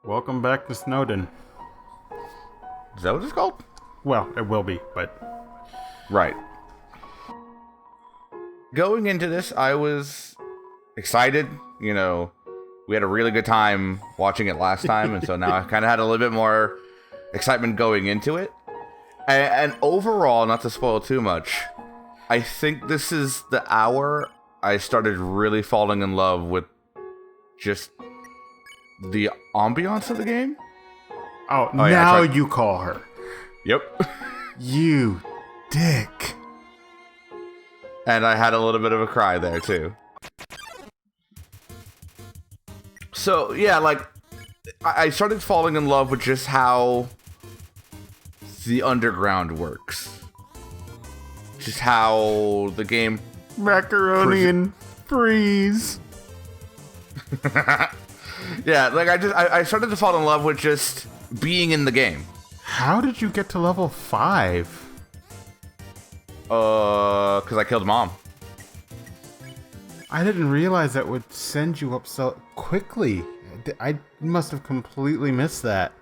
Welcome back to Snowden. Is that what it's called? Well, it will be, but... Right. Going into this, I was excited. You know, we had a really good time watching it last time, and so now I kind of had a little bit more excitement going into it. And overall, not to spoil too much, I think this is the hour I started really falling in love with just the ambiance of the game. Oh now you call her. Yep. You dick. And I had a little bit of a cry there, too. So, yeah, like, I started falling in love with just how the underground works. Just how the game... Macaroni and freeze. Yeah, like, I started to fall in love with just being in the game. How did you get to level 5? Because I killed Mom. I didn't realize that would send you up so quickly. I must have completely missed that.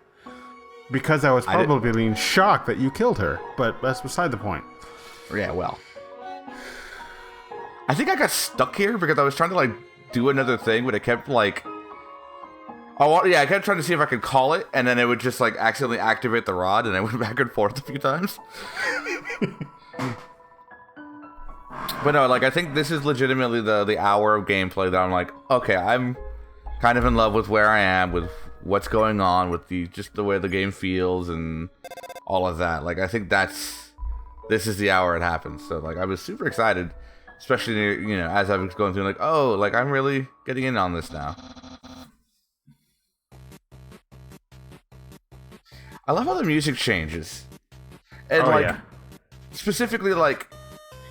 Because I was probably in shock that you killed her. But that's beside the point. Yeah, well. I think I got stuck here because I was trying to, like, do another thing, but it kept, like... I kept trying to see if I could call it, and then it would just, like, accidentally activate the rod, and I went back and forth a few times. But no, like, I think this is legitimately the hour of gameplay that I'm like, okay, I'm kind of in love with where I am, with what's going on, with just the way the game feels, and all of that. Like, I think this is the hour it happens. So, like, I was super excited, especially, you know, as I was going through, like, oh, like, I'm really getting in on this now. I love how the music changes. And, specifically, like,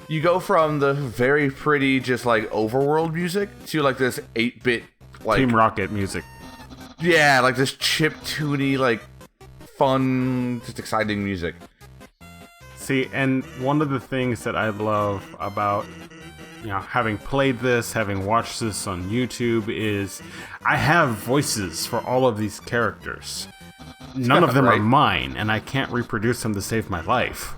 you go from the very pretty, just, like, overworld music to, like, this 8-bit, like... Team Rocket music. Yeah, like, this chiptune-y, like, fun, just exciting music. See, and one of the things that I love about, you know, having played this, having watched this on YouTube, is I have voices for all of these characters. None of them are mine, and I can't reproduce them to save my life.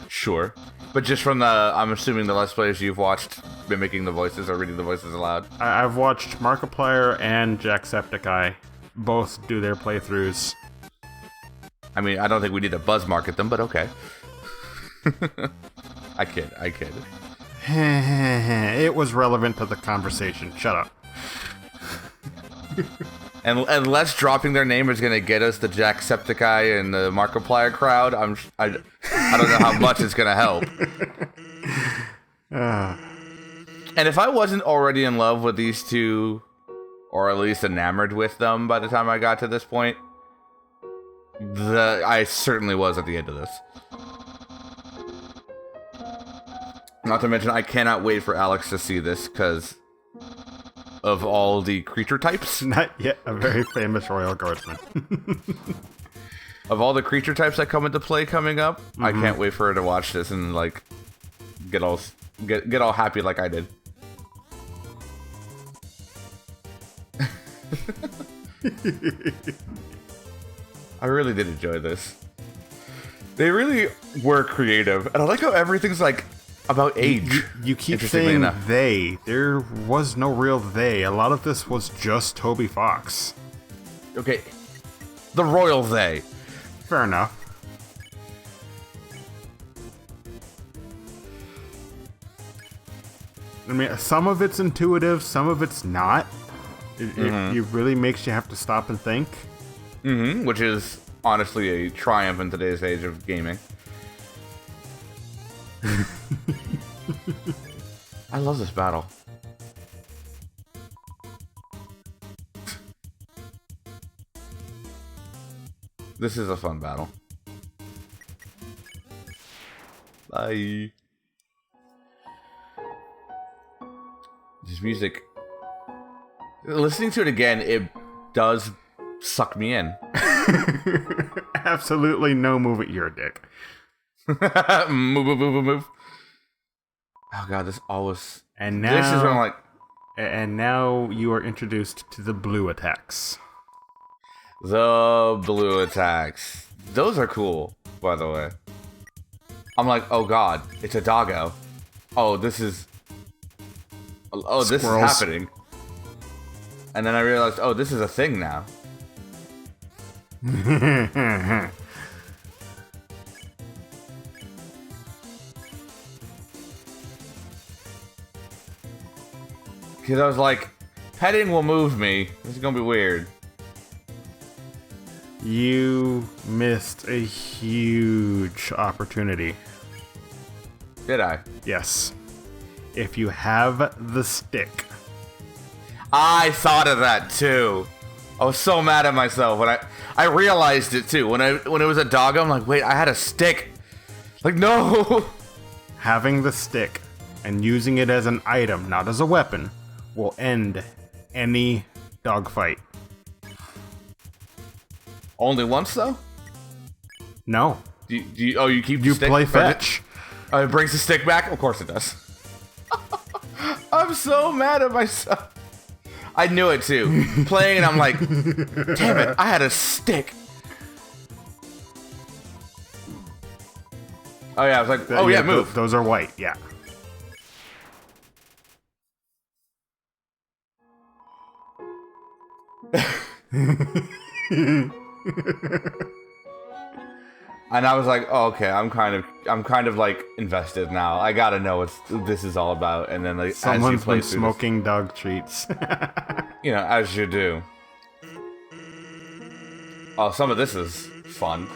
Sure. But just from I'm assuming the Let's Plays you've watched mimicking the voices or reading the voices aloud. I've watched Markiplier and Jacksepticeye both do their playthroughs. I mean, I don't think we need to buzz market them, but okay. I kid. It was relevant to the conversation. Shut up. And unless dropping their name is going to get us the Jacksepticeye and the Markiplier crowd, I don't know how much it's going to help. And if I wasn't already in love with these two, or at least enamored with them by the time I got to this point, I certainly was at the end of this. Not to mention, I cannot wait for Alex to see this, because... of all the creature types. Not yet a very famous royal guardsman. Of all the creature types that come into play coming up, I can't wait for her to watch this and, like, get all happy like I did. I really did enjoy this. They really were creative, and I like how everything's, like, about age. You keep saying they. There was no real they. A lot of this was just Toby Fox. Okay. The royal they. Fair enough. I mean, some of it's intuitive, some of it's not. It really makes you have to stop and think. Which is honestly a triumph in today's age of gaming. I love this battle. This is a fun battle. Bye. This music. Listening to it again, it does suck me in. Absolutely no move at your dick. Move. Oh god, this always... And now... This is when I'm like... And now you are introduced to the blue attacks. The blue attacks. Those are cool, by the way. I'm like, oh god, it's a doggo. Oh, this is happening. And then I realized, oh, this is a thing now. Because I was like, petting will move me. This is gonna be weird. You missed a huge opportunity. Did I? Yes. If you have the stick. I thought of that too. I was so mad at myself when I realized it too. When it was a doggo, I'm like, wait, I had a stick. Like, no. Having the stick and using it as an item, not as a weapon, will end any dogfight. Only once though? No. You keep the You stick? play fetch. It brings the stick back? Of course it does. I'm so mad at myself. I knew it too. Playing and I'm like, damn it, I had a stick. Oh yeah, I was like, oh yeah, move. Those are white, yeah. And I was like, oh, okay, I'm kind of like invested now. I gotta know what this is all about. And then like, someone's been smoking dog treats. You know, as you do. Oh, some of this is fun.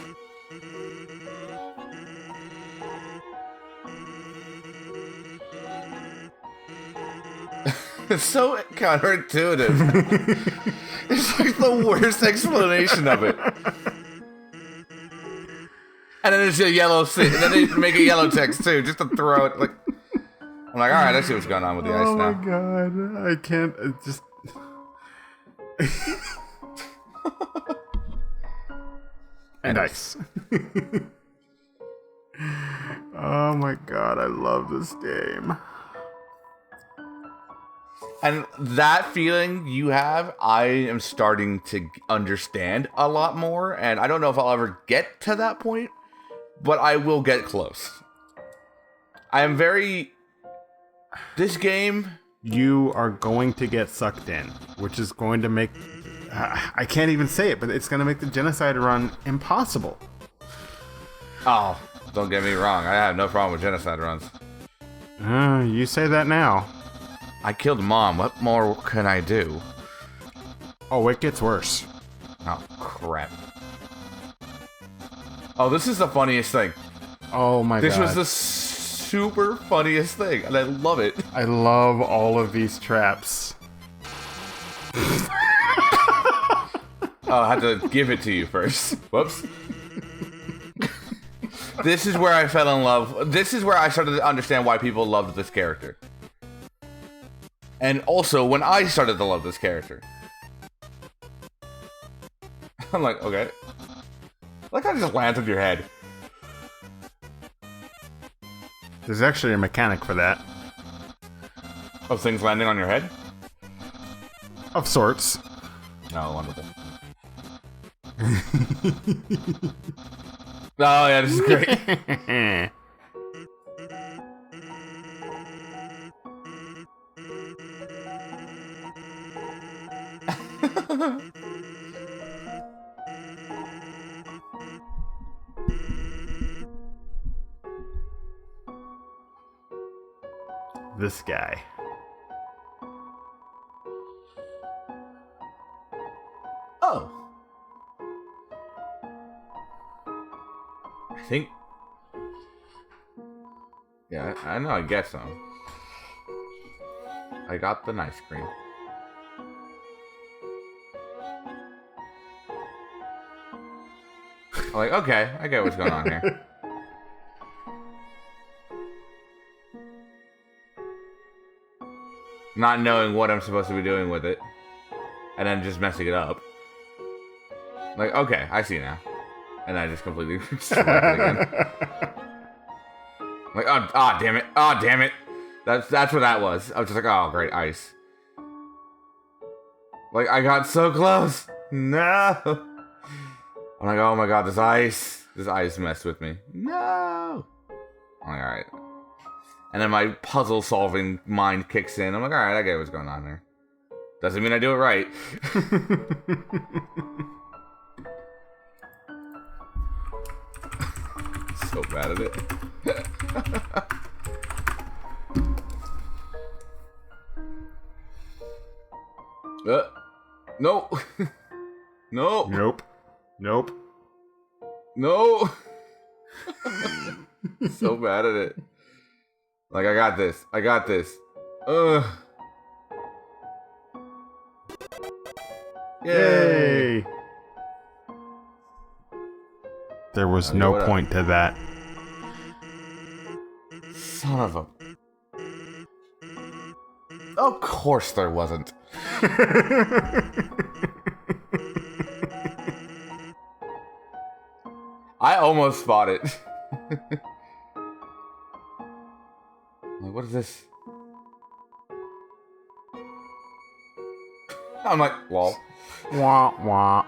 It's so counterintuitive. It's like the worst explanation of it. And then there's a yellow thing, and then they make a yellow text too, just to throw it. Like, I'm like, all right, I see what's going on with the ice now. Oh my god, I can't just. And ice. Oh my god, I love this game. And that feeling you have, I am starting to understand a lot more, and I don't know if I'll ever get to that point, but I will get close. I am very... This game... You are going to get sucked in, which is going to make... I can't even say it, but it's going to make the genocide run impossible. Oh, don't get me wrong. I have no problem with genocide runs. You say that now. I killed Mom. What more can I do? Oh, it gets worse. Oh, crap. Oh, this is the funniest thing. Oh my god. This was the super funniest thing, and I love it. I love all of these traps. Oh, I had to give it to you first. Whoops. This is where I fell in love. This is where I started to understand why people loved this character. And also, when I started to love this character. I'm like, okay. Like how it just lands on your head. There's actually a mechanic for that. Of things landing on your head? Of sorts. No, wonderful. Oh yeah, this is great. This guy. Oh. I think... Yeah, I know I get some. I got the ice cream. I'm like, okay, I get what's going on here. Not knowing what I'm supposed to be doing with it. And then just messing it up. Like, okay, I see now. And I just completely smacked it again. Like, oh, damn it. Oh, damn it. That's what that was. I was just like, oh, great, ice. Like, I got so close. No. I'm like, oh my god, this ice messed with me. No. I'm like, alright. And then my puzzle solving mind kicks in. I'm like, alright, I get what's going on there. Doesn't mean I do it right. So bad at it. No. No. Nope. Nope. No. So bad at it. Like, I got this. I got this. Ugh. Yay. There was no point to that. Son of a... Of course there wasn't. I almost spot it. Like, what is this? I'm like, lol. Wah, wah.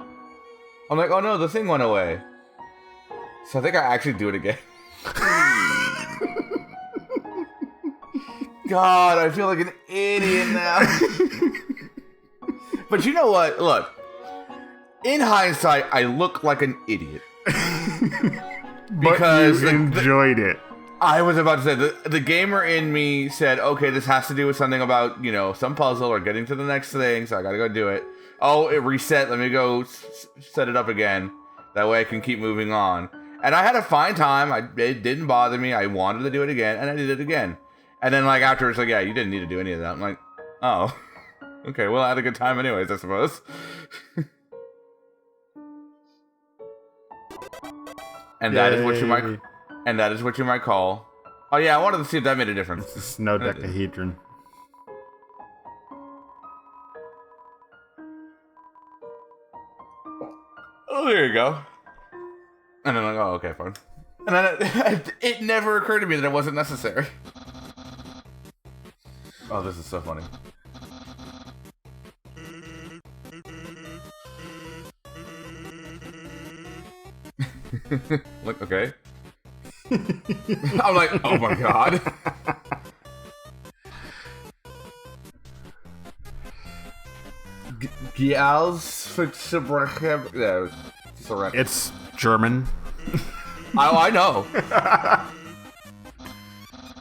I'm like, oh no, the thing went away. So I think I actually do it again. God, I feel like an idiot now. But you know what? Look, in hindsight, I look like an idiot. Because you enjoyed it. I was about to say, the gamer in me said, okay, this has to do with something about, you know, some puzzle or getting to the next thing, so I gotta go do it. Oh, it reset, let me go set it up again. That way I can keep moving on. And I had a fine time, it didn't bother me, I wanted to do it again, and I did it again. And then, like, after it's like, yeah, you didn't need to do any of that. I'm like, oh. Okay, well, I had a good time anyways, I suppose. And that is what you might... And that is what you might call... Oh yeah, I wanted to see if that made a difference. It's a snow decahedron. Oh, there you go. And then I'm like, oh, okay, fine. And then it never occurred to me that it wasn't necessary. Oh, this is so funny. Look, okay. I'm like, oh my god. It's German. Oh, I know.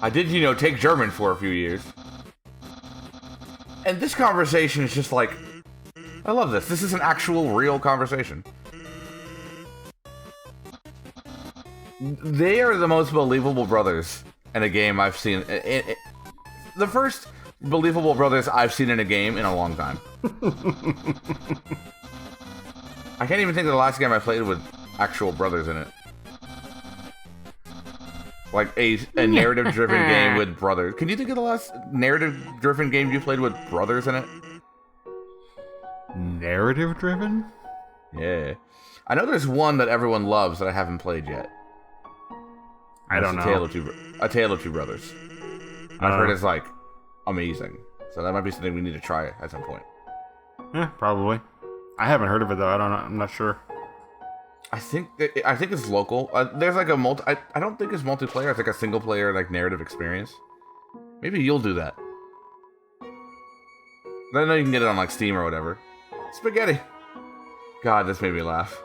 I did, you know, take German for a few years. And this conversation is just like, I love this. This is an actual, real conversation. They are the most believable brothers in a game I've seen. The first believable brothers I've seen in a game in a long time. I can't even think of the last game I played with actual brothers in it. Like a narrative-driven game with brothers. Can you think of the last narrative-driven game you played with brothers in it? Narrative-driven? Yeah. I know there's one that everyone loves that I haven't played yet. I don't know. A Tale of Two Brothers. I've heard it's like amazing. So that might be something we need to try at some point. Yeah, probably. I haven't heard of it though. I don't know. I'm not sure. I think it's local. There's like a I don't think it's multiplayer. It's like a single player like narrative experience. Maybe you'll do that. I know you can get it on like Steam or whatever. Spaghetti. God, this made me laugh.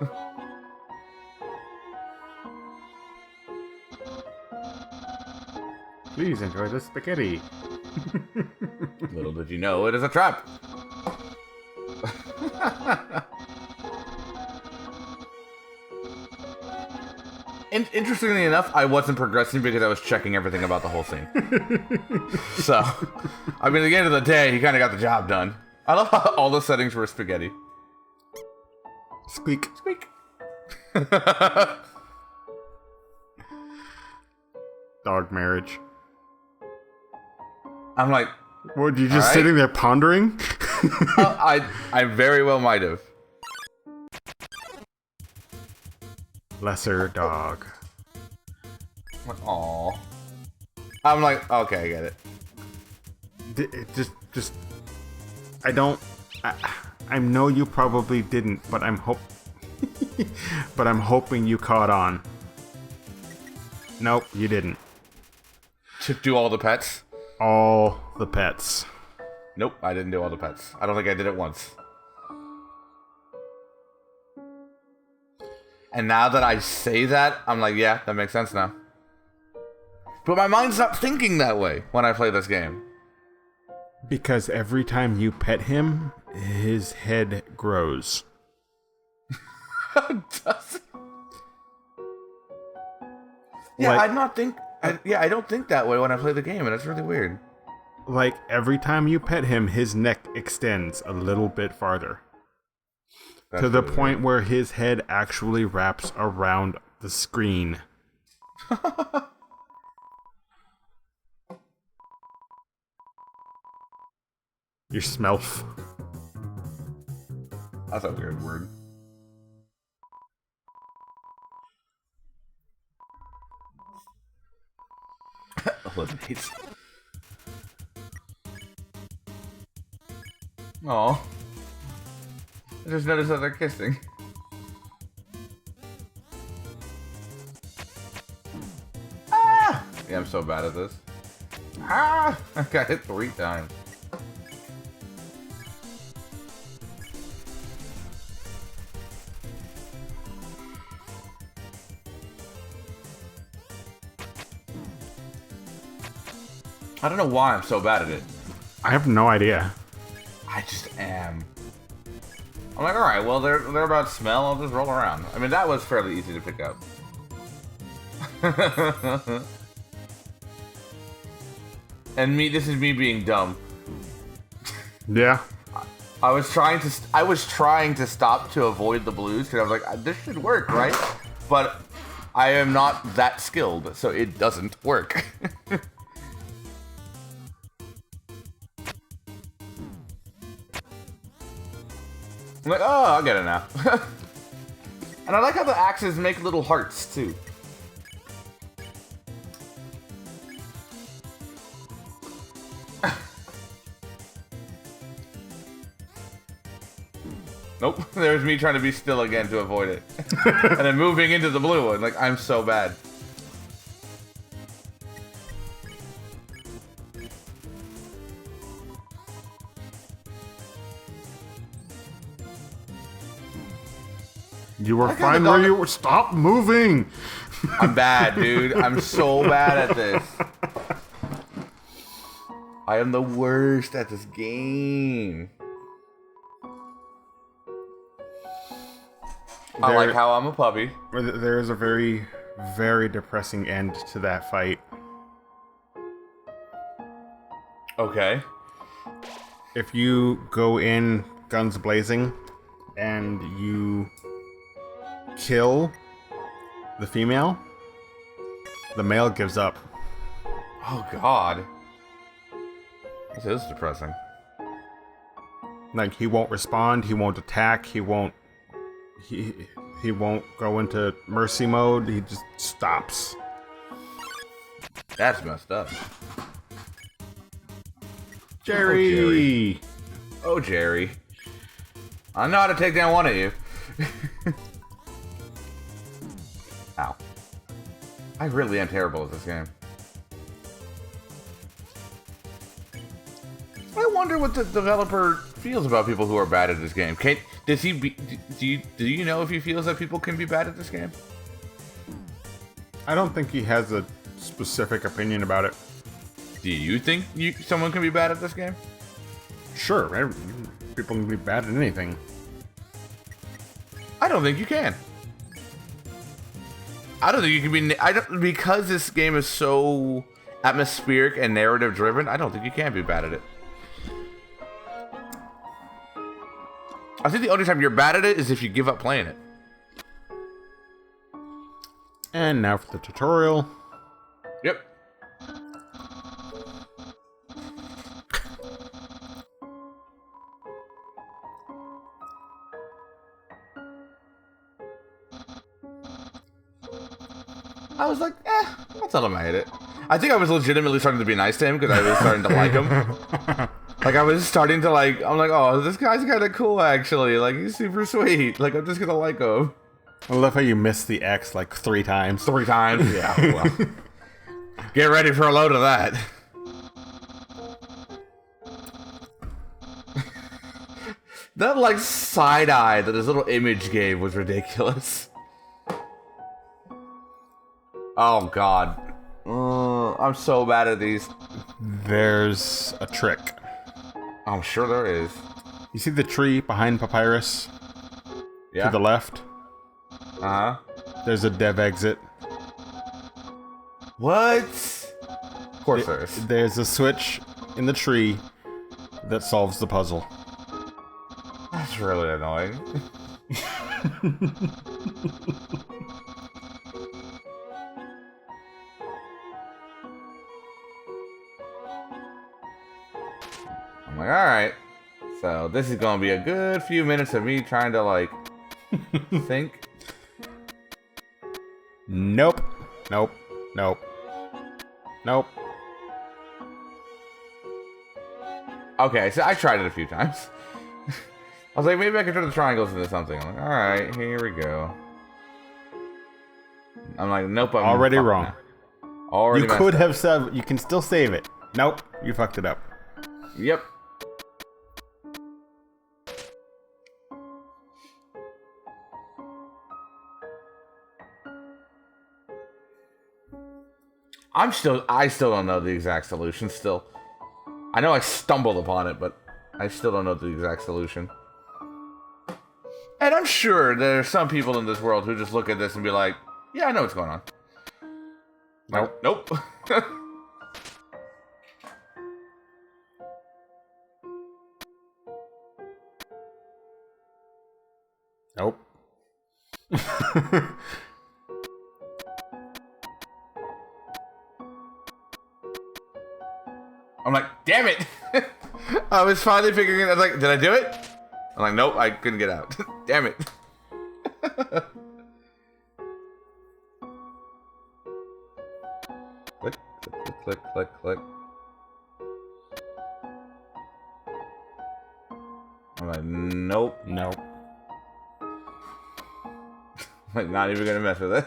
Please enjoy the spaghetti. Little did you know, it is a trap. Interestingly enough, I wasn't progressing because I was checking everything about the whole scene. So, I mean, at the end of the day, he kind of got the job done. I love how all the settings were spaghetti. Squeak. Squeak. Dog marriage. I'm like... Were you just sitting there pondering? I very well might have. Lesser dog. Aww. I'm like, okay, I get it. I know you probably didn't, but I'm But I'm hoping you caught on. Nope, you didn't. To do all the pets? All the pets. Nope, I didn't do all the pets. I don't think I did it once. And now that I say that, I'm like, yeah, that makes sense now. But my mind's not thinking that way when I play this game. Because every time you pet him, his head grows. Does it? Yeah, Like, I don't think that way when I play the game, and it's really weird. Like, every time you pet him, his neck extends a little bit farther. That's to the really point weird. where his head actually wraps around the screen. Your smelf. That's a weird word. Eliminates. Aw. I just noticed that they're kissing. Ah! Yeah, I'm so bad at this. Ah! I got hit 3 times. I don't know why I'm so bad at it. I have no idea. I just am. I'm like, alright, well, they're about smell, I'll just roll around. I mean, that was fairly easy to pick up. And this is me being dumb. Yeah. I was trying to stop to avoid the blues, because I was like, this should work, right? But I am not that skilled, so it doesn't work. I'm like, oh, I'll get it now. And I like how the axes make little hearts, too. Nope, there's me trying to be still again to avoid it. And then moving into the blue one, like, I'm so bad. You were fine where you were. Stop moving! I'm bad, dude. I'm so bad at this. I am the worst at this game. I like how I'm a puppy. There is a very, very depressing end to that fight. Okay. If you go in guns blazing and you kill the female, the male gives up. Oh, God. This is depressing. Like, he won't respond, he won't attack, he won't go into mercy mode, he just stops. That's messed up. Jerry! Oh, Jerry. I know how to take down one of you. Ow. I really am terrible at this game. I wonder what the developer feels about people who are bad at this game. Do you know if he feels that people can be bad at this game? I don't think he has a specific opinion about it. Do you think someone can be bad at this game? Sure, people can be bad at anything. I don't think you can. I don't think you can be. Because this game is so atmospheric and narrative driven. I don't think you can be bad at it. I think the only time you're bad at it is if you give up playing it. And now for the tutorial. Yep. I was like, I'll tell him I hit it. I think I was legitimately starting to be nice to him because I was starting to like him. Like, I was starting to, like, I'm like, oh, this guy's kind of cool, actually. Like, he's super sweet. Like, I'm just gonna like him. I love how you missed the X like 3 times. 3 times? Yeah, well. Get ready for a load of that. That, like, side-eye that this little image gave was ridiculous. Oh, God. I'm so bad at these. There's a trick. I'm sure there is. You see the tree behind Papyrus? Yeah. To the left? Uh-huh. There's a dev exit. What? Of course there is. There's a switch in the tree that solves the puzzle. That's really annoying. I'm like, alright. So this is gonna be a good few minutes of me trying to, like, think. Nope. Nope. Nope. Nope. Okay, so I tried it a few times. I was like, maybe I could turn the triangles into something. I'm like, alright, here we go. I'm like, nope, I'm already wrong. Already you could have said, you can still save it. Nope, you fucked it up. Yep. I still don't know the exact solution still. I know I stumbled upon it, but I still don't know the exact solution. And I'm sure there are some people in this world who just look at this and be like, yeah, I know what's going on. Nope. Nope. Nope. I'm like, damn it! I was finally figuring it out. I was like, did I do it? I'm like, nope, I couldn't get out. Damn it. Click, click, click, click, click. I'm like, nope. Nope. I'm like, not even gonna mess with it.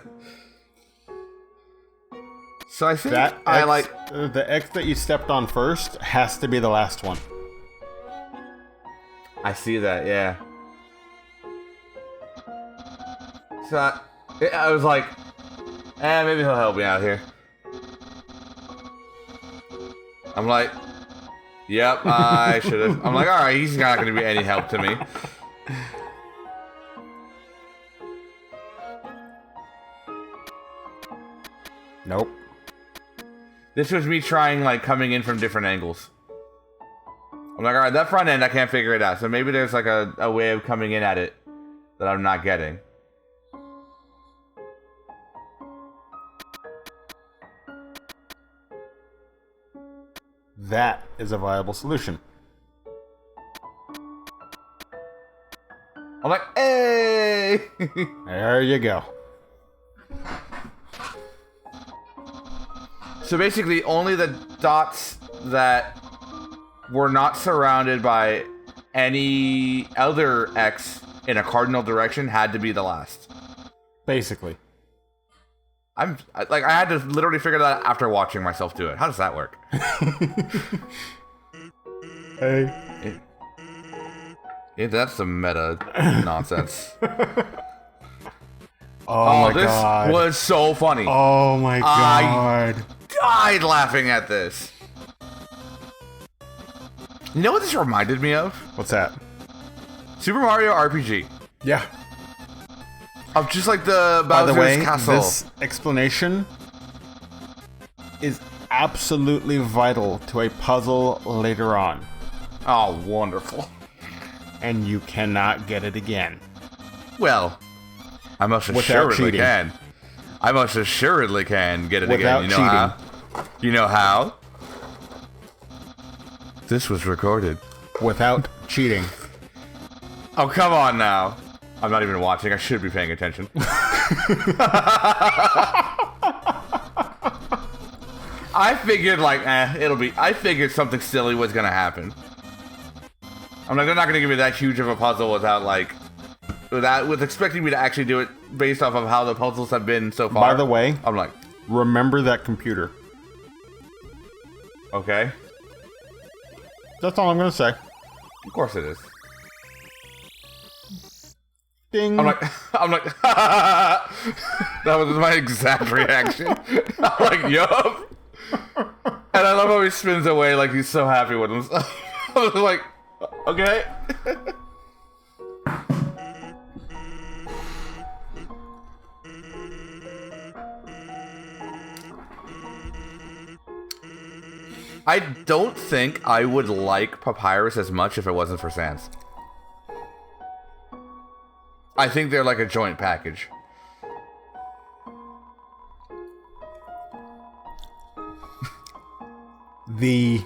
So I think That I X, like the X that you stepped on first has to be the last one. I see that, yeah. So I was like, maybe he'll help me out here. I'm like, yep, I should have. I'm like, alright, he's not going to be any help to me. Nope. This was me trying, like, coming in from different angles. I'm like, alright, that front end, I can't figure it out. So maybe there's, like, a way of coming in at it that I'm not getting. That is a viable solution. I'm like, hey! There you go. So basically, only the dots that were not surrounded by any other X in a cardinal direction had to be the last. Basically. I had to literally figure that out after watching myself do it. How does that work? Hey. Yeah, that's some meta nonsense. Oh my this god. was so funny. Oh my god. Died laughing at this. You know what this reminded me of? What's that? Super Mario RPG. Yeah. Of just like the By Bowser's the way, Castle. this explanation is absolutely vital to a puzzle later on. Oh, wonderful. And you cannot get it again. Well, I most Without assuredly cheating. can. I most assuredly can get it Without again. You know how? You know how? This was recorded. Without cheating. Oh, come on now. I'm not even watching. I should be paying attention. I figured, like, I figured something silly was gonna happen. I'm like, they're not gonna give me that huge of a puzzle with expecting me to actually do it based off of how the puzzles have been so far. By the way, I'm like, remember that computer. okay. That's all I'm gonna say. Of course it is. Ding. I'm like, that was my exact reaction. I'm like, yup. And I love how he spins away like he's so happy with himself. I was like, okay. I don't think I would like Papyrus as much if it wasn't for Sans. I think they're like a joint package. The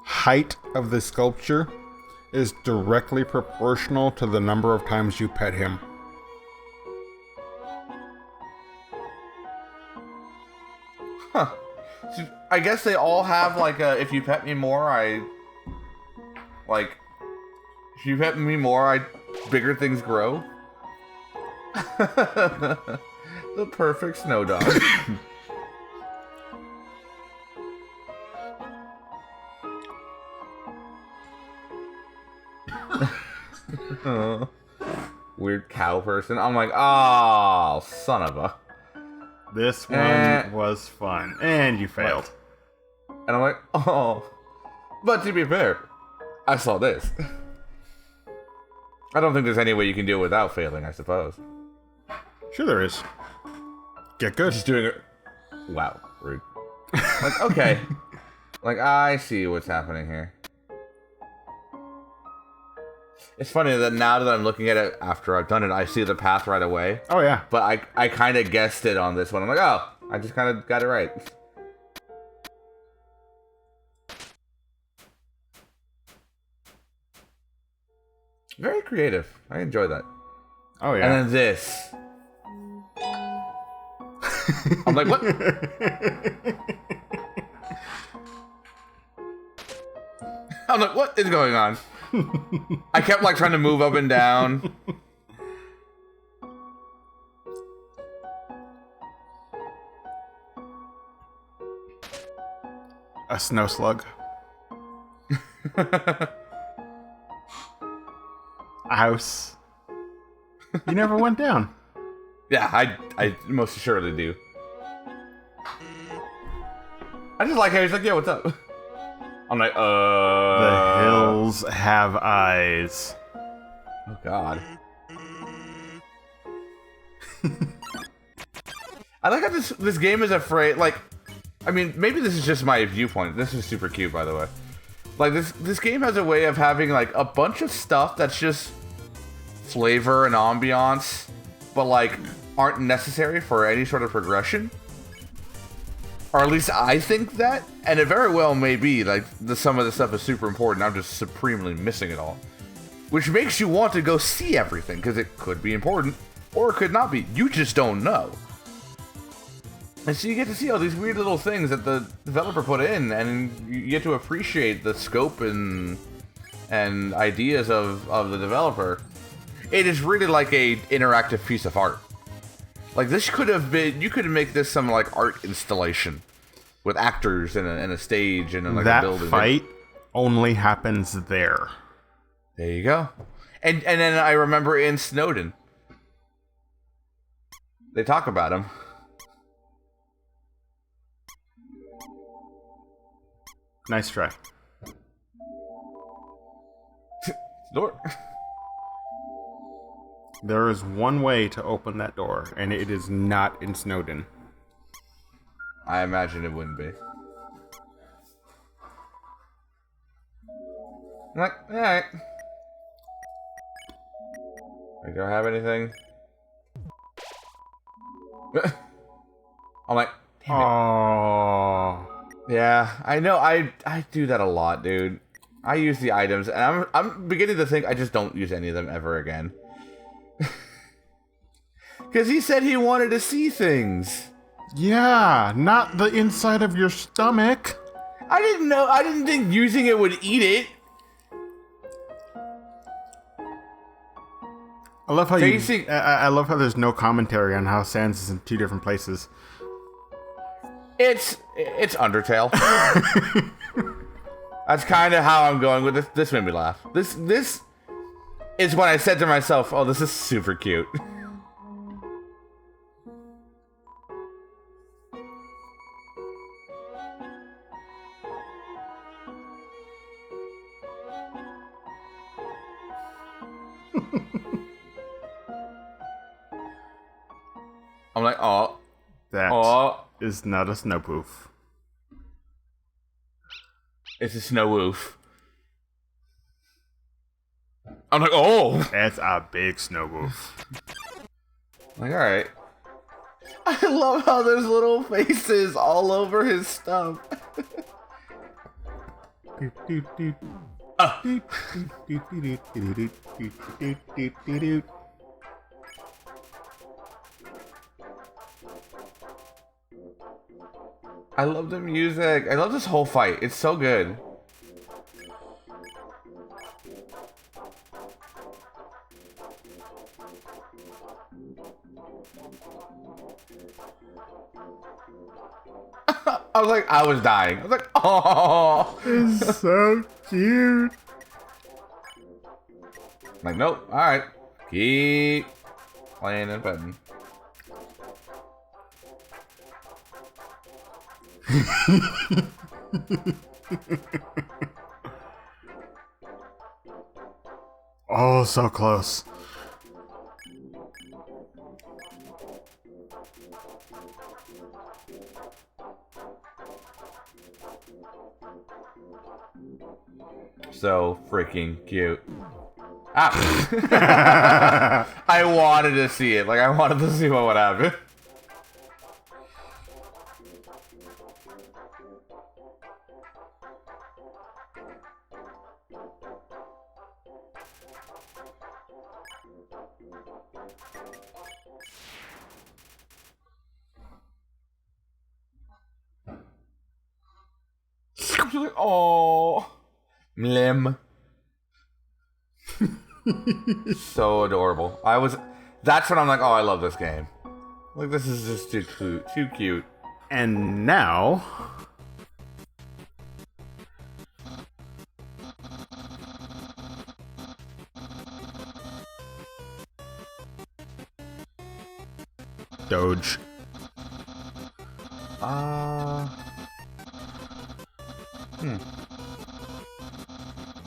height of the sculpture is directly proportional to the number of times you pet him. Huh. So I guess they all have like a, if you pet me more, bigger things grow. The perfect snow dog. Weird cow person. I'm like, oh, son of a. This one was fun, and you failed. And I'm like, oh. But to be fair, I saw this. I don't think there's any way you can do it without failing, I suppose. Sure there is. Get good. Just doing it. Wow, rude. Like, okay. Like, I see what's happening here. It's funny that now that I'm looking at it after I've done it, I see the path right away. Oh, yeah. But I kind of guessed it on this one. I'm like, oh, I just kind of got it right. Very creative. I enjoy that. Oh, yeah. And then this. I'm like, what? I'm like, what is going on? I kept like trying to move up and down. A snow slug. A house. You never went down. Yeah, I most assuredly do. I just like how he's like, yeah, what's up? I'm like, The hills have eyes. Oh, God. I like how this game is afraid, like, I mean, maybe this is just my viewpoint. This is super cute, by the way. Like, this game has a way of having, like, a bunch of stuff that's just flavor and ambiance, but, like, aren't necessary for any sort of progression. Or at least I think that, and it very well may be, like, some of the stuff is super important, I'm just supremely missing it all. Which makes you want to go see everything, because it could be important, or it could not be. You just don't know. And so you get to see all these weird little things that the developer put in, and you get to appreciate the scope and ideas of the developer. It is really like a interactive piece of art. Like, this could have been, you could make this some, like, art installation with actors and a stage and, like, a building. That fight only happens there. There you go. And then I remember in Snowden, they talk about him. Nice try. Door. There is one way to open that door, and it is not in Snowden. I imagine it wouldn't be. I'm like, alright. Do I have anything? I'm like, damn it. Oh. Yeah, I know. I do that a lot, dude. I use the items, and I'm beginning to think I just don't use any of them ever again. Because he said he wanted to see things. Yeah, not the inside of your stomach. I didn't know. I didn't think using it would eat it. I love how facing. I love how there's no commentary on how Sans is in two different places. It's Undertale. That's kind of how I'm going with this. This made me laugh. This is when I said to myself, "Oh, this is super cute." I'm like, oh, That is not a snow poof. It's a snow woof. I'm like, oh, That's a big snow poof. Like, all right. I love how there's little faces all over his stuff. I love the music. I love this whole fight. It's so good. I was like, I was dying. I was like, oh. It's so cute. I'm like, nope. All right. Keep playing and petting. Oh, so close. So freaking cute. Ah. I wanted to see it. Like, I wanted to see what would happen. She's like, oh, Mlim. So adorable. That's when I'm like, oh, I love this game. Like, this is just too cute. And now, Doge.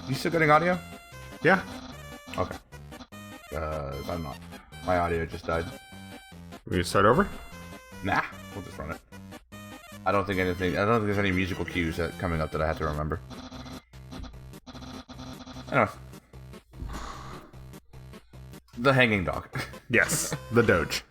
You still getting audio? Yeah. Okay. I'm not. My audio just died. We start over? Nah, we'll just run it. I don't think there's any musical cues coming up that I have to remember. Anyway. The hanging dog. Yes, the Doge.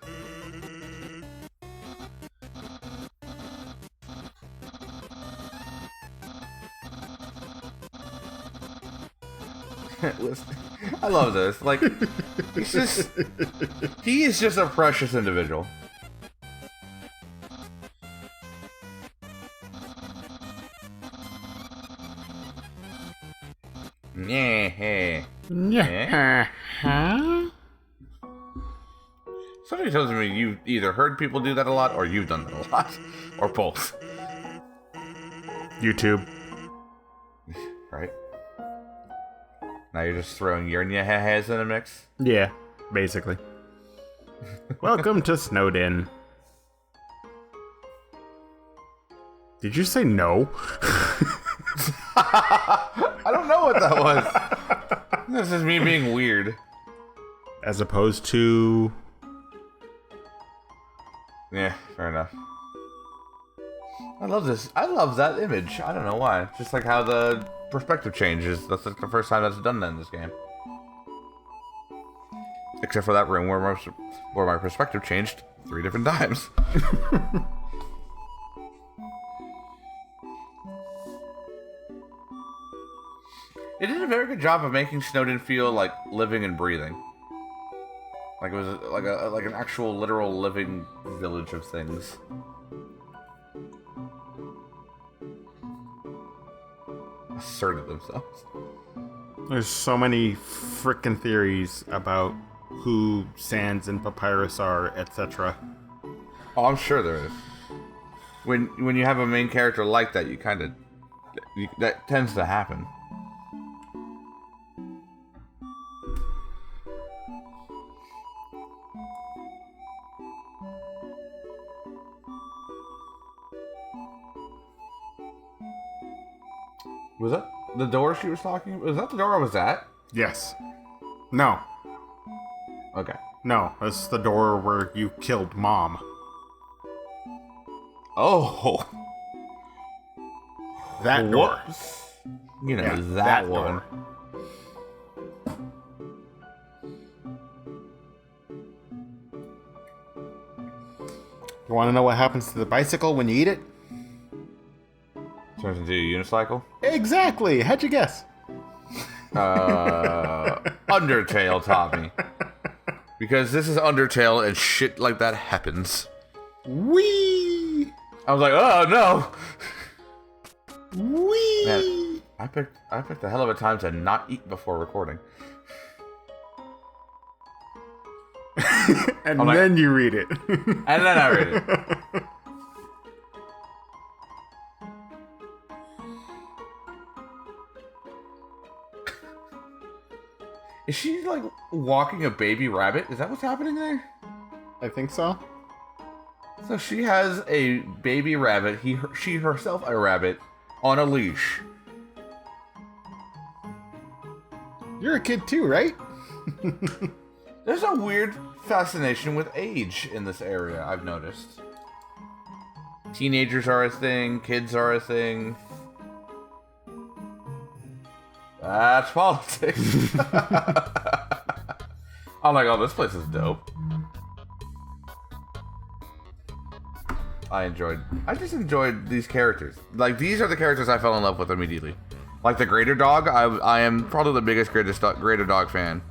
I love this. Like, he is just a precious individual. Yeah. Somebody tells me you either heard people do that a lot or you've done that a lot. Or both. YouTube. Right? Now you're just throwing your nyehehs in the mix? Yeah, basically. Welcome to Snowden. Did you say no? I don't know what that was. This is me being weird. As opposed to... Yeah, fair enough. I love this. I love that image. I don't know why. Just like how the perspective changes. That's like the first time that's done that in this game. Except for that room where my perspective changed 3 different times. It did a very good job of making Snowden feel like living and breathing. Like it was like an actual literal living village of things. Asserted themselves. There's so many frickin' theories about who Sans and Papyrus are, etc. Oh, I'm sure there is. When you have a main character like that, that tends to happen. Was that the door she was talking about? Was that the door I was at? Yes. No. Okay. No, that's the door where you killed Mom. Oh. That door. You know, Yeah, that one. door. You want to know what happens to the bicycle when you eat it? Turns into a unicycle? Exactly! How'd you guess? Undertale taught me. Because this is Undertale and shit like that happens. Whee! I was like, oh no! Whee! Man, I picked a hell of a time to not eat before recording. And then you read it. And then I read it. Is she like walking a baby rabbit? Is that what's happening there? I think so. So she has a baby rabbit, she herself a rabbit, on a leash. You're a kid too, right? There's a weird fascination with age in this area, I've noticed. Teenagers are a thing, kids are a thing. That's politics. I'm like, oh, this place is dope. I just enjoyed these characters. Like, these are the characters I fell in love with immediately. Like the Greater Dog, I am probably the biggest Greater Dog fan.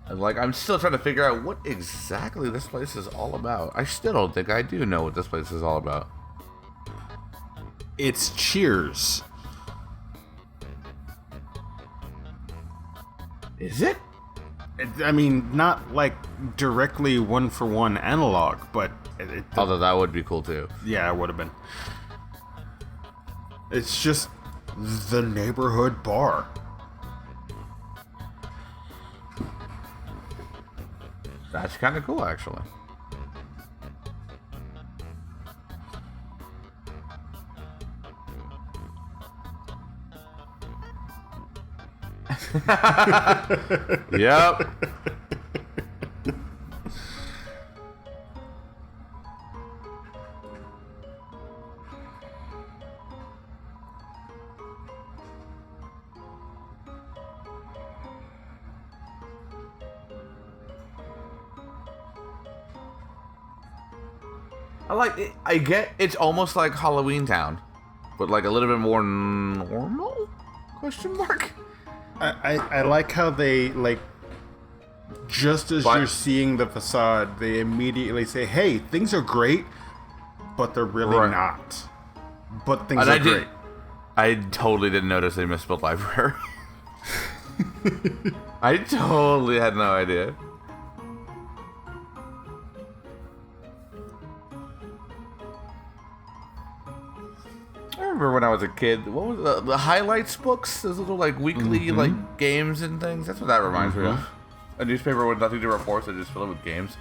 Like, I'm still trying to figure out what exactly this place is all about. I still don't think I do know what this place is all about. It's Cheers. Is it? I mean, not like directly one-for-one analog, but... Although that would be cool too. Yeah, it would have been. It's just the neighborhood bar. That's kind of cool, actually. Yep. I like it. I get it's almost like Halloween Town, but like a little bit more normal? Question mark. I like how they, like, just as you're seeing the facade, they immediately say, hey, things are great, but they're really not. But things are great. I totally didn't notice they misspelled library. I totally had no idea. I remember when I was a kid, what was the highlights books? Those little like weekly like games and things. That's what that reminds me of. A newspaper with nothing to report, so just fill it with games.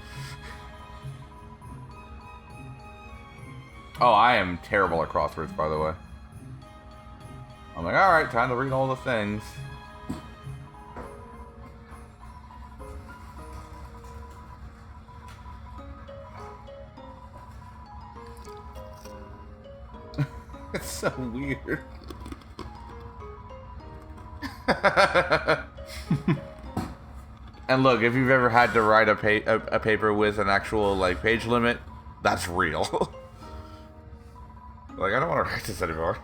Oh, I am terrible at crosswords, by the way. I'm like, all right, time to read all the things. It's so weird. And look, if you've ever had to write a paper with an actual like page limit, that's real. Like, I don't want to write this anymore.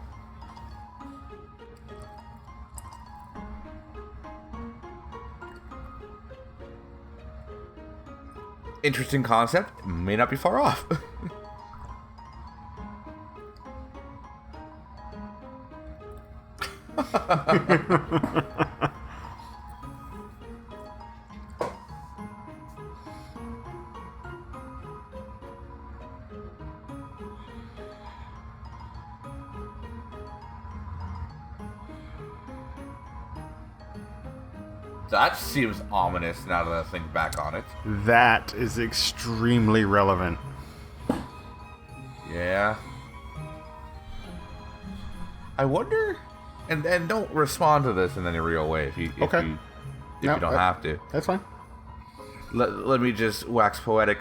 Interesting concept, may not be far off. That seems ominous now that I think back on it. That is extremely relevant. Yeah. I wonder, and don't respond to this in any real way if you don't have to. That's fine. Let me just wax poetic.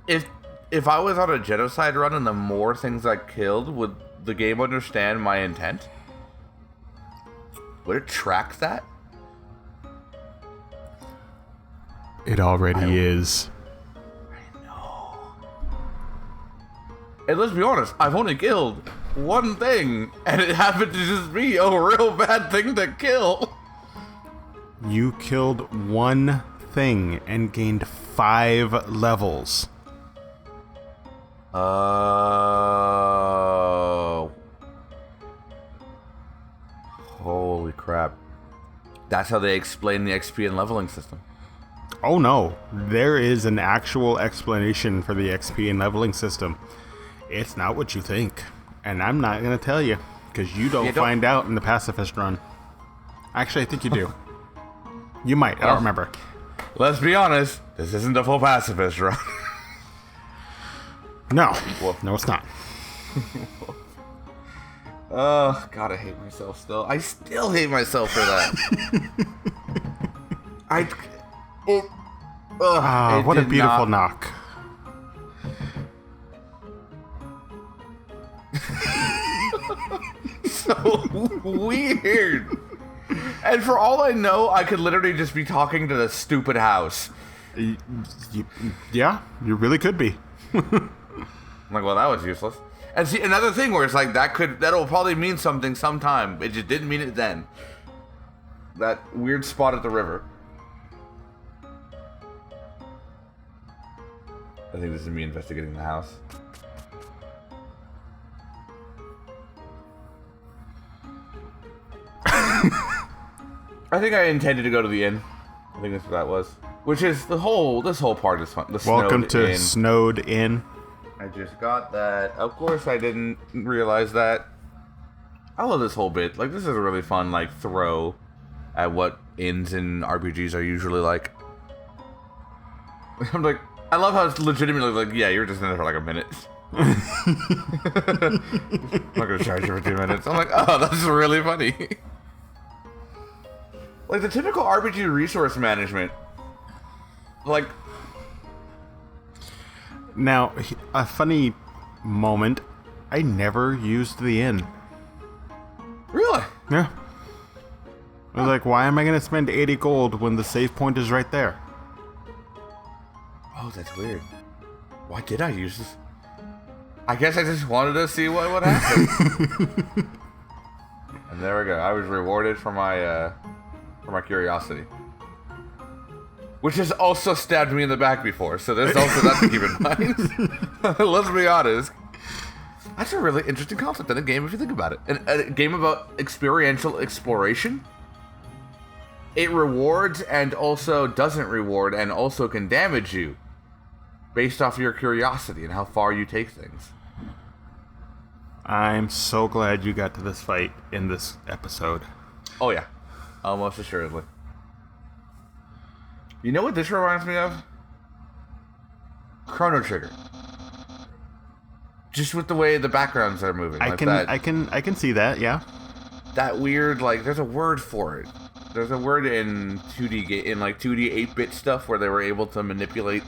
If I was on a genocide run and the more things I killed, would the game understand my intent? Would it track that? It already is. I know. And let's be honest, I've only killed one thing, and it happened to just be a real bad thing to kill. You killed one thing and gained 5 levels. Oh. Holy crap. That's how they explain the XP and leveling system. Oh no, there is an actual explanation for the XP and leveling system. It's not what you think. And I'm not going to tell you, because you don't find out in the pacifist run. Actually, I think you do. You might, I don't remember. Let's be honest, this isn't a full pacifist run. No, no it's not. Oh, God, I hate myself still. I still hate myself for that. What a beautiful knock. So weird. And for all I know, I could literally just be talking to the stupid house. Yeah, you really could be. I'm like, well, that was useless. And see, another thing where it's like, that'll probably mean something sometime. It just didn't mean it then. That weird spot at the river. I think this is me investigating the house. I think I intended to go to the inn. I think that's what that was. Which is this whole part is fun. Welcome to Snowed Inn. I just got that. Of course I didn't realize that. I love this whole bit. Like, this is a really fun, like, throw at what inns and RPGs are usually like. I'm like, I love how it's legitimately like, yeah, you're just in there for like a minute. I'm not gonna charge you for 2 minutes. I'm like, oh, that's really funny. Like, the typical RPG resource management. Like... Now, a funny moment, I never used the inn. Really? Yeah. I was like, why am I going to spend 80 gold when the save point is right there? Oh, that's weird. Why did I use this? I guess I just wanted to see what would happen. And there we go. I was rewarded for my curiosity. Which has also stabbed me in the back before, so there's also that to keep in mind. Let's be honest. That's a really interesting concept in a game if you think about it. A game about experiential exploration. It rewards and also doesn't reward and also can damage you based off your curiosity and how far you take things. I'm so glad you got to this fight in this episode. Oh yeah, almost assuredly. You know what this reminds me of? Chrono Trigger. Just with the way the backgrounds are moving. I can see that, yeah. That weird, like, there's a word for it. There's a word in 2D 8-bit stuff where they were able to manipulate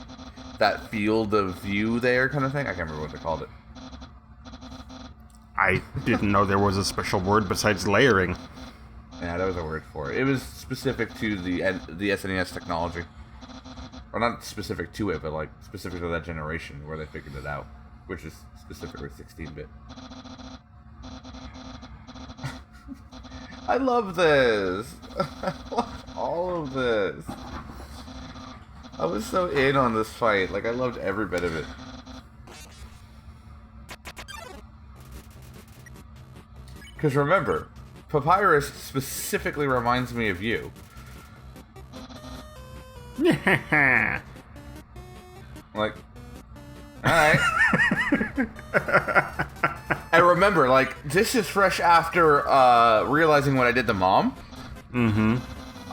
that field of view there kind of thing. I can't remember what they called it. I didn't know there was a special word besides layering. Yeah, that was a word for it. It was specific to the SNES technology. Or not specific to it, but like specific to that generation where they figured it out. Which is specifically 16-bit. I love this! I love all of this! I was so in on this fight. Like, I loved every bit of it. Because remember, Papyrus specifically reminds me of you. Like, alright. And remember, like, this is fresh after realizing what I did to Mom. Mm-hmm.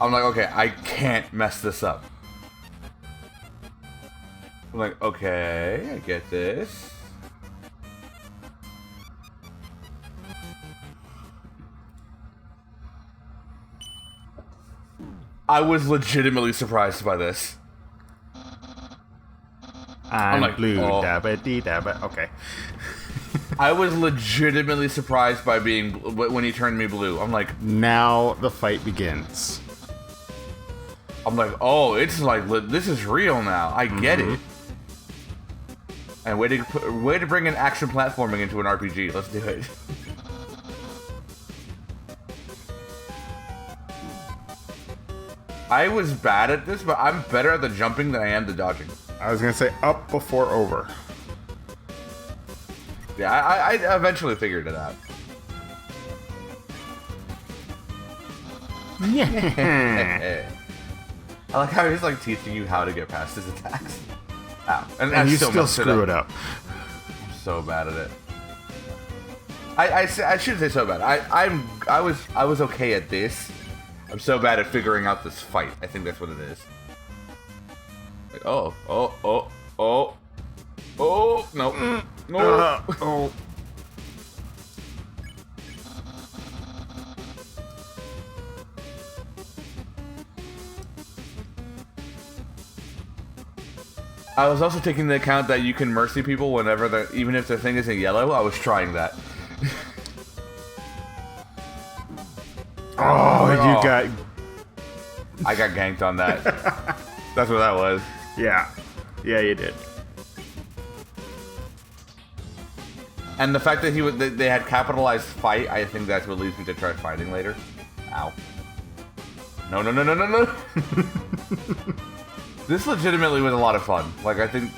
I'm like, okay, I can't mess this up. I'm like, okay, I get this. I was legitimately surprised by this. I'm like, blue, oh. dabba dee dabba. Okay. I was legitimately surprised by being when he turned me blue. I'm like, Now the fight begins. oh, it's like this is real now. I get it. And way to bring in action platforming into an RPG. Let's do it. I was bad at this, but I'm better at the jumping than I am the dodging. I was gonna say up before over. Yeah, I eventually figured it out. Yeah. I like how he's like teaching you how to get past his attacks. Ow. And you still screw it up. I'm so bad at it. I shouldn't say so bad. I was okay at this. I'm so bad at figuring out this fight. I think that's what it is. Like, no. No. Oh. I was also taking into account that you can mercy people whenever even if the thing isn't yellow. I was trying that. You got... I got ganked on that. That's what that was. Yeah. Yeah, you did. And the fact that they had capitalized fight, I think that's what leads me to try fighting later. Ow. No. This legitimately was a lot of fun. Like, I think...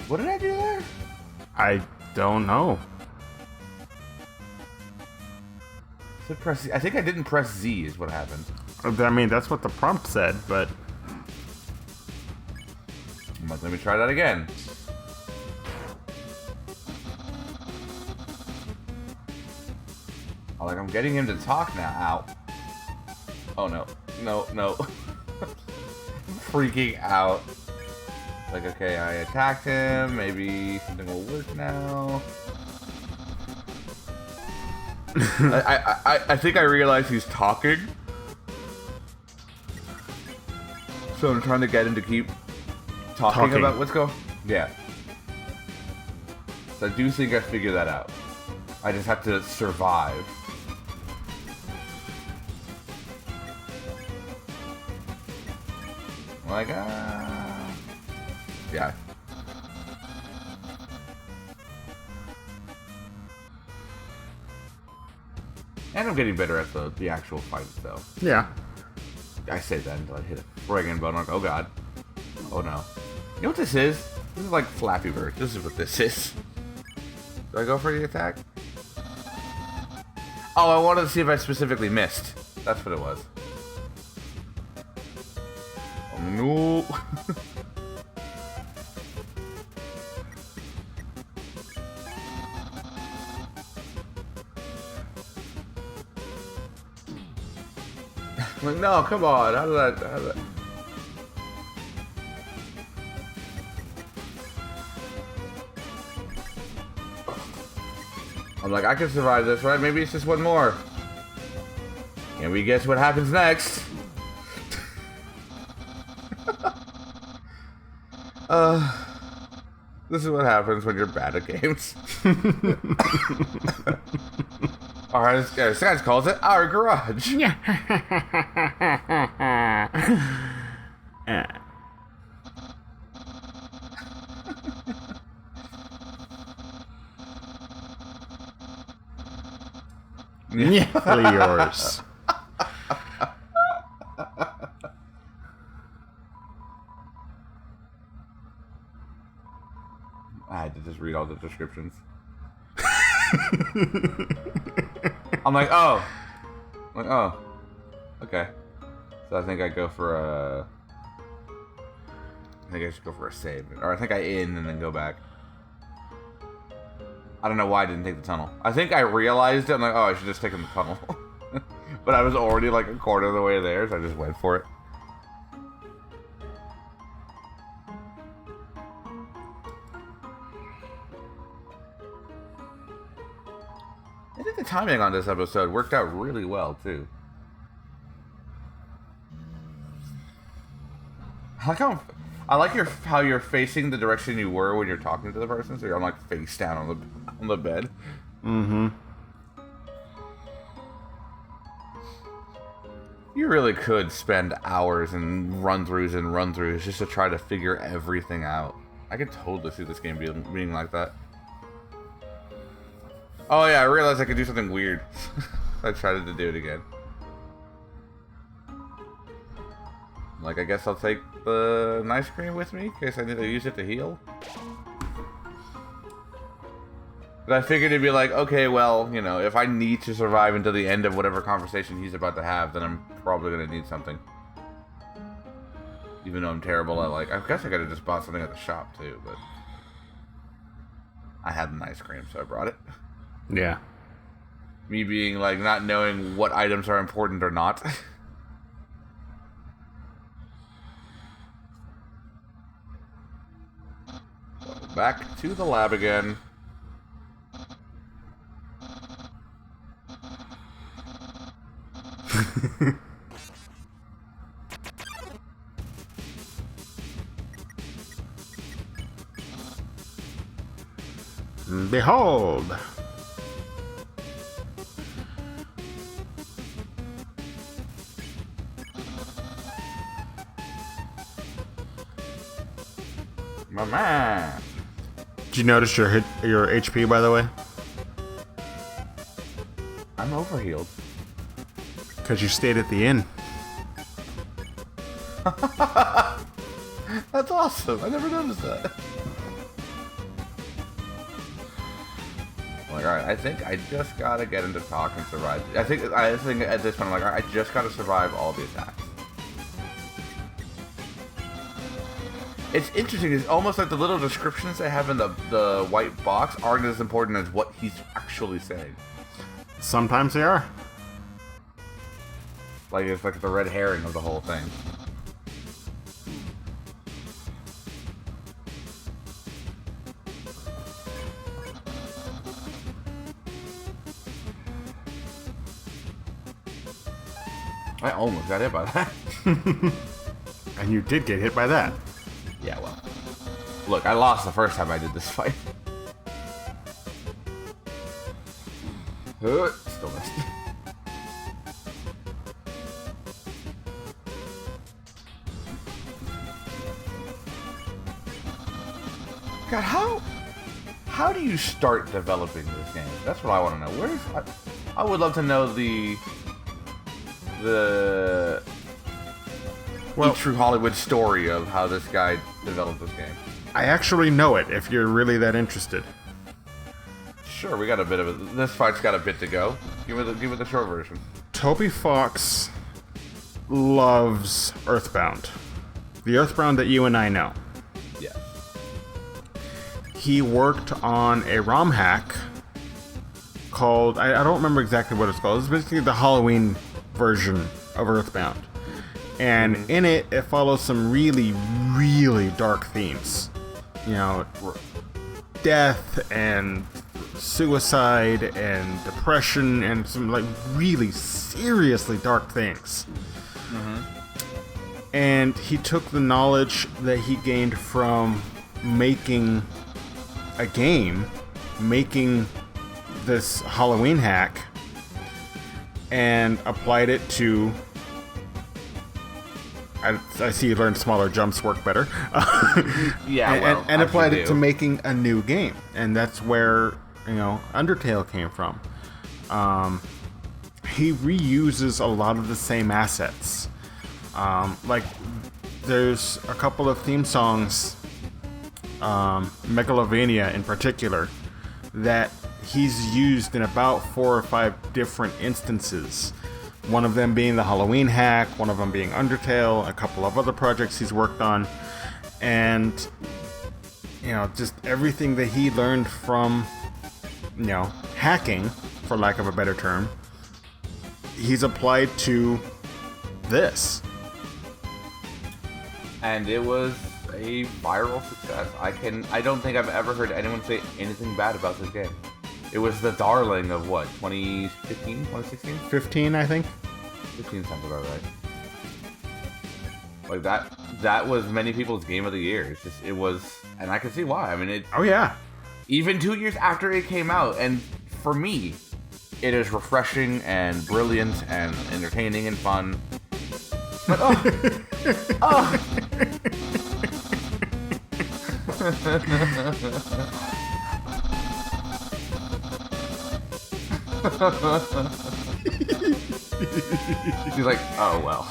What did I do there? I don't know. I think I didn't press Z is what happened. I mean, that's what the prompt said, but... Let me try that again. Oh, like, I'm getting him to talk now. Ow. Oh, no. No. Freaking out. Like, okay, I attacked him. Maybe something will work now. I think I realized he's talking. So I'm trying to get him to keep talking about what's going on. Yeah. So I do think I figured that out. I just have to survive. Like, yeah. And I'm getting better at the actual fight itself. Yeah. I say that until I hit a friggin' bone. Oh god. Oh no. You know what this is? This is like Flappy Bird. This is what this is. Do I go for the attack? Oh, I wanted to see if I specifically missed. That's what it was. Oh no. Like, no, come on. How did that... I'm like, I can survive this, right? Maybe it's just one more. Can we guess what happens next? This is what happens when you're bad at games. Alright, this guy calls it our garage. Nearly yours. I had to just read all the descriptions. I'm like, oh. Okay. So I think I go for a... I think I should go for a save. Or I think I in and then go back. I don't know why I didn't take the tunnel. I think I realized it. I'm like, oh, I should just take the tunnel. But I was already like a quarter of the way there, so I just went for it. I think the timing on this episode worked out really well, too. I like how you're facing the direction you were when you're talking to the person, so you're like face down on the bed. Mm-hmm. You really could spend hours and run-throughs just to try to figure everything out. I could totally see this game being like that. Oh yeah, I realized I could do something weird. I tried to do it again. Like, I guess I'll take the ice cream with me in case I need to use it to heal. But I figured it'd be like, okay, well, you know, if I need to survive until the end of whatever conversation he's about to have, then I'm probably going to need something. Even though I'm terrible at, like, I guess I could have just bought something at the shop, too, but... I had an ice cream, so I brought it. Yeah. Me being, like, not knowing what items are important or not. Back to the lab again. Behold! My man! Did you notice your HP, by the way? I'm overhealed. Because you stayed at the inn. That's awesome. I never noticed that. Like, alright, I think I just gotta get him to talk and survive. I think at this point, I'm like, alright, I just gotta survive all the attacks. It's interesting, it's almost like the little descriptions they have in the white box aren't as important as what he's actually saying. Sometimes they are. Like, it's like the red herring of the whole thing. I almost got hit by that. And you did get hit by that. Yeah, well. Look, I lost the first time I did this fight. Still missed. God, how do you start developing this game? That's what I want to know. I would love to know the true Hollywood story of how this guy developed this game. I actually know it, if you're really that interested. Sure, we got a bit of it. This fight's got a bit to go. Give it the short version. Toby Fox loves Earthbound. The Earthbound that you and I know. Yeah. He worked on a ROM hack called... I don't remember exactly what it's called. It's basically the Halloween version of Earthbound. And in it follows some really, really dark themes. You know, death and suicide and depression and some like really seriously dark things. And he took the knowledge that he gained from making a game making this Halloween hack and applied it to... I see you learned smaller jumps work better. Yeah, and applied it to making a new game. And that's where, Undertale came from. He reuses a lot of the same assets. Like, there's a couple of theme songs, Megalovania in particular, that he's used in about 4 or 5 different instances. One of them being the Halloween hack, one of them being Undertale, a couple of other projects he's worked on. And, just everything that he learned from, hacking, for lack of a better term, he's applied to this. And it was a viral success. I don't think I've ever heard anyone say anything bad about this game. It was the darling of what, 2015, 2016? 15, I think. 15 sounds about right. Like that was many people's game of the year. It was, and I can see why. I mean, oh yeah. Even 2 years after it came out, and for me, it is refreshing and brilliant and entertaining and fun. But He's like, oh well.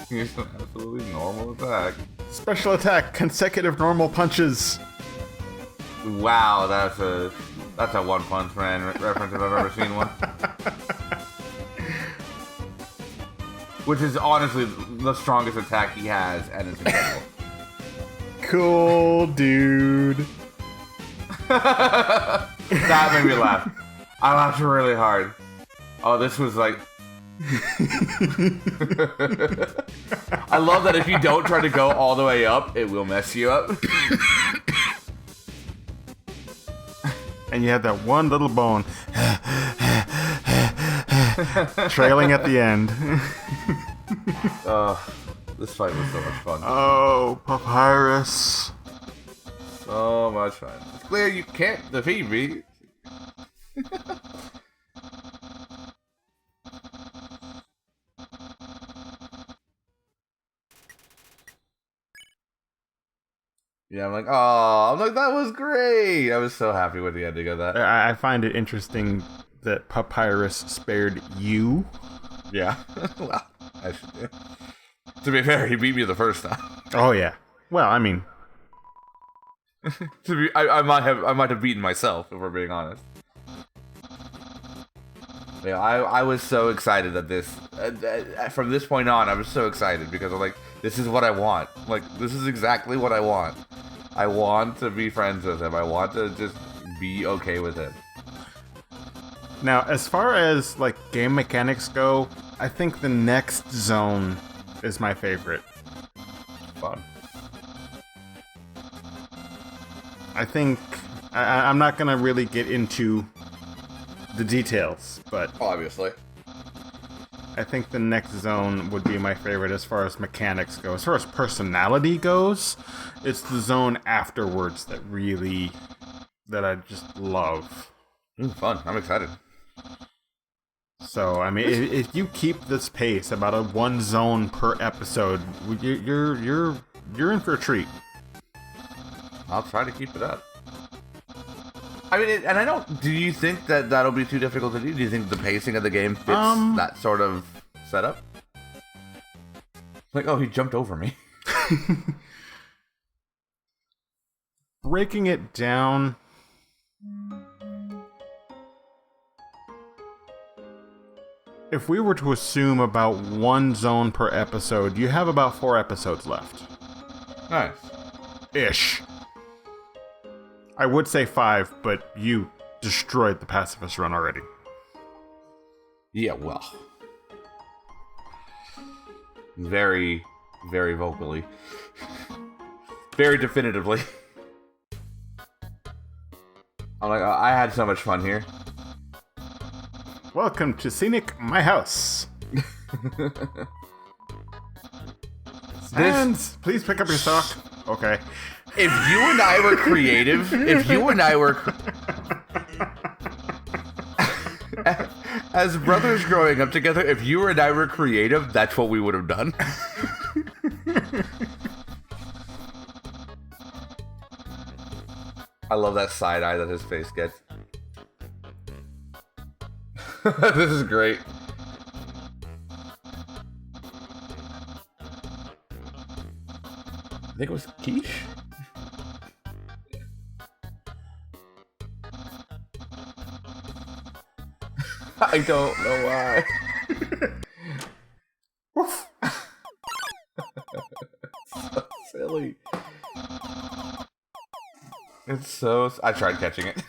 Here's an absolutely normal attack. Special attack, consecutive normal punches. Wow, that's a One Punch Man reference if I've ever seen one. Which is honestly the strongest attack he has, and it's incredible. Cool, dude. That made me laugh. I laughed really hard. Oh, this was like... I love that if you don't try to go all the way up, it will mess you up. And you had that one little bone trailing at the end. This fight was so much fun. Oh, Papyrus. So much fun. It's clear you can't defeat me. Yeah, I'm like, that was great. I was so happy with the ending of that. I find it interesting that Papyrus spared you. Yeah. Well, I should do. To be fair, he beat me the first time. Oh yeah. Well, I mean, I might have beaten myself if we're being honest. Yeah, I was so excited that this from this point on, I was so excited because I'm like, this is what I want. Like, this is exactly what I want. I want to be friends with him. I want to just be okay with him. Now, as far as like game mechanics go, I think the next zone is my favorite. Fun. I think I'm not gonna really get into the details, but obviously, I think the next zone would be my favorite as far as mechanics go. As far as personality goes, it's the zone afterwards that I just love. Fun. I'm excited. So, I mean, if you keep this pace, about a 1 zone per episode, you're in for a treat. I'll try to keep it up. I mean, and I don't... Do you think that that'll be too difficult to do? Do you think the pacing of the game fits that sort of setup? Like, oh, he jumped over me. Breaking it down... If we were to assume about 1 zone per episode, you have about 4 episodes left. Nice. Ish. I would say 5, but you destroyed the Pacifist run already. Yeah, well. Very, very vocally. Very definitively. I'm like, I had so much fun here. Welcome to Scenic My House. Sans, please pick up your sock. Okay. If you and I were creative, as brothers growing up together, if you and I were creative, that's what we would have done. I love that side eye that his face gets. This is great. I think it was quiche. I don't know why. So silly. It's so... I tried catching it.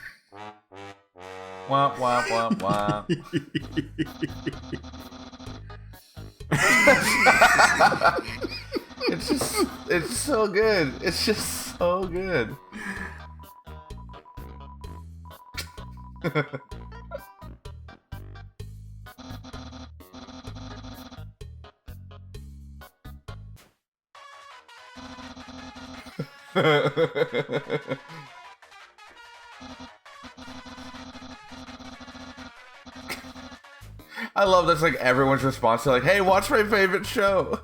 Wah, wah, wah, wah. It's just... It's so good. It's just so good. I love that's like everyone's response to like, hey, watch my favorite show.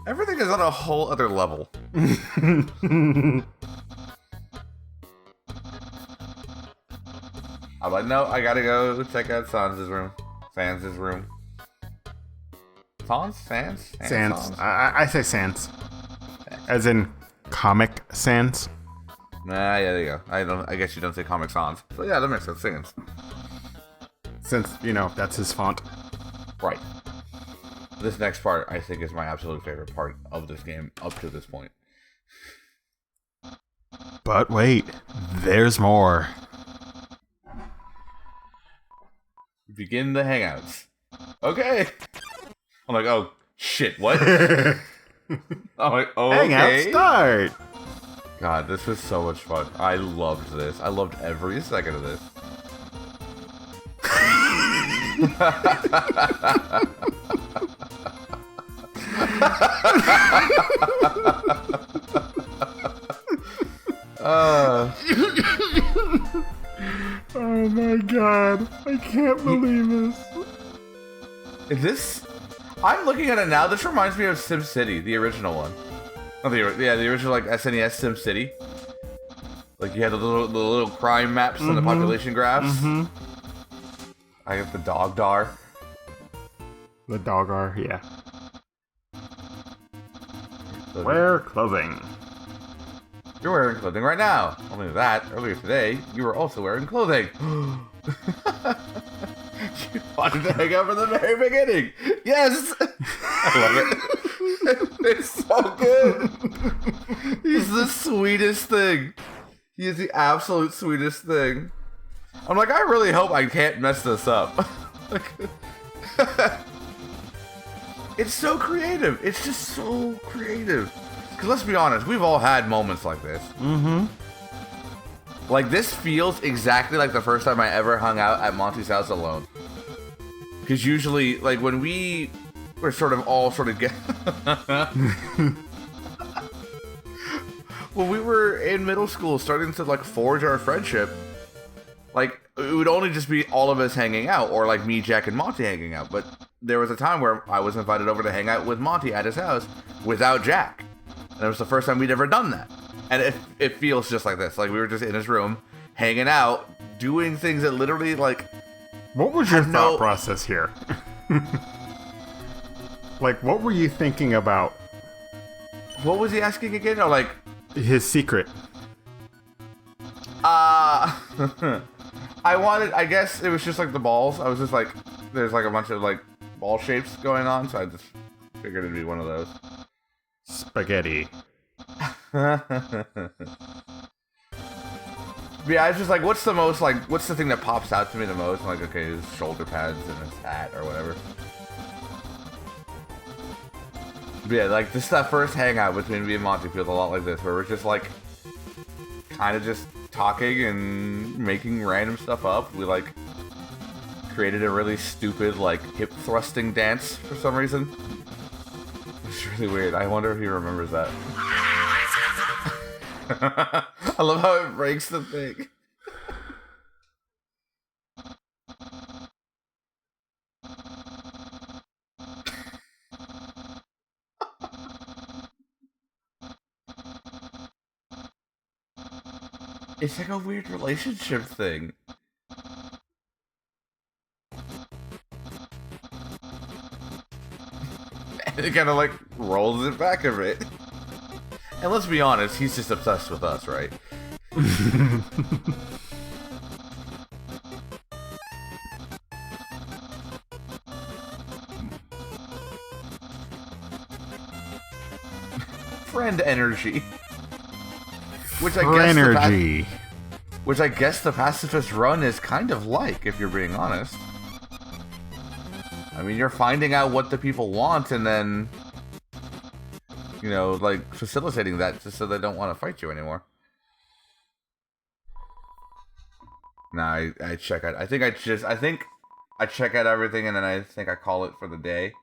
Everything is on a whole other level. I'm like, no, I gotta go check out Sans' room. Sans' room. Sans? Sans? Sans. I say Sans. As in Comic Sans. Nah, yeah, there you go. I guess you don't say Comic Sans. So yeah, that makes sense. Sans. Since, you know, that's his font. Right. This next part, I think, is my absolute favorite part of this game up to this point. But wait, there's more. Begin the hangouts. Okay. I'm like, oh, shit, what? I'm like, oh, Hangout okay. start! God, this was so much fun. I loved this. I loved every second of this. Oh my god, I can't believe this. Is this... I'm looking at it now. This reminds me of SimCity, the original one. Oh, the original like SNES SimCity. Like you had the little crime maps and the population graphs. I got the dog dar. The doggar, yeah. Wear clothing. You're wearing clothing right now. Only that, earlier today, you were also wearing clothing. You wanted to hang out from the very beginning. Yes! I love it. It's so good. He's the sweetest thing. He is the absolute sweetest thing. I'm like, I really hope I can't mess this up. It's so creative. It's just so creative. Because let's be honest, we've all had moments like this. Like, this feels exactly like the first time I ever hung out at Monty's house alone. Because usually, like, when we were sort of all sort of when we were in middle school, starting to, like, forge our friendship, like, it would only just be all of us hanging out, or, like, me, Jack, and Monty hanging out. But there was a time where I was invited over to hang out with Monty at his house without Jack. And it was the first time we'd ever done that. And it feels just like this. Like, we were just in his room, hanging out, doing things that literally, like... What was your thought process here? Like, what were you thinking about? What was he asking again? Or, like... His secret. I guess it was just, like, the balls. I was just, like... There's, like, a bunch of, like, ball shapes going on, so I just figured it'd be one of those. Spaghetti. Yeah, I was just like, what's the thing that pops out to me the most? I'm like, okay, his shoulder pads and his hat or whatever. But yeah, like, that first hangout between me and Monty feels a lot like this, where we're just like, kind of just talking and making random stuff up. We like created a really stupid like hip thrusting dance for some reason. It's really weird. I wonder if he remembers that. I love how it breaks the thing. It's like a weird relationship thing. And it kind of like rolls it back a bit. And let's be honest, he's just obsessed with us, right? Friend energy. Which I guess the pacifist run is kind of like, if you're being honest. I mean, you're finding out what the people want and then, you know, like facilitating that just so they don't want to fight you anymore. Nah, I check out. I think I check out everything and then I think I call it for the day.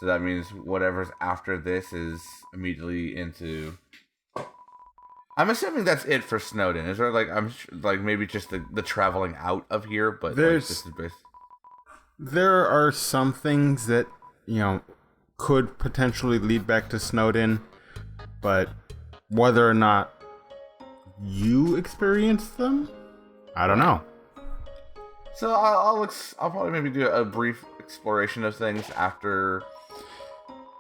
So that means whatever's after this is immediately into. I'm assuming that's it for Snowden. Is there like maybe just the traveling out of here, but there's this is based. There are some things that, you know, could potentially lead back to Snowden, but whether or not you experienced them, I don't know. So I'll probably maybe do a brief exploration of things after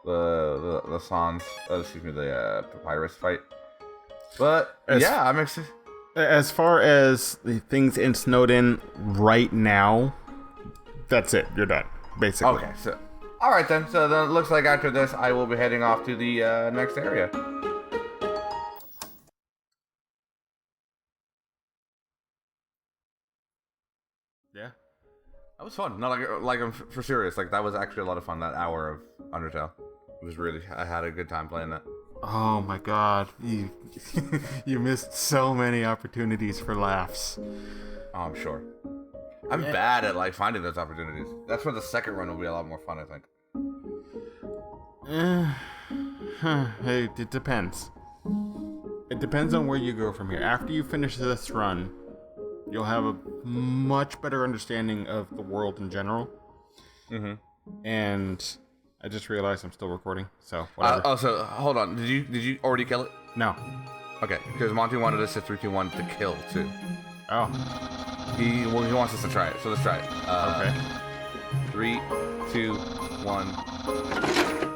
the Sans, the Papyrus fight. But I'm excited. As far as the things in Snowden right now, that's it. You're done, basically. Okay, so all right then. So then it looks like after this, I will be heading off to the next area. Yeah, that was fun. Not like I'm for serious. Like that was actually a lot of fun. That hour of Undertale, it was really. I had a good time playing that. Oh my god, you you missed so many opportunities for laughs. Oh, I'm sure. I'm bad at like finding those opportunities. That's where the second run will be a lot more fun, I think. Hey, it depends. It depends on where you go from here. After you finish this run, you'll have a much better understanding of the world in general. Mm-hmm. And I just realized I'm still recording, so whatever. Also, hold on. Did you already kill it? No. Okay, because Monty wanted us at 3, 2, 1 to kill too. Oh. He wants us to try it, so let's try it. Okay. 3, 2, 1.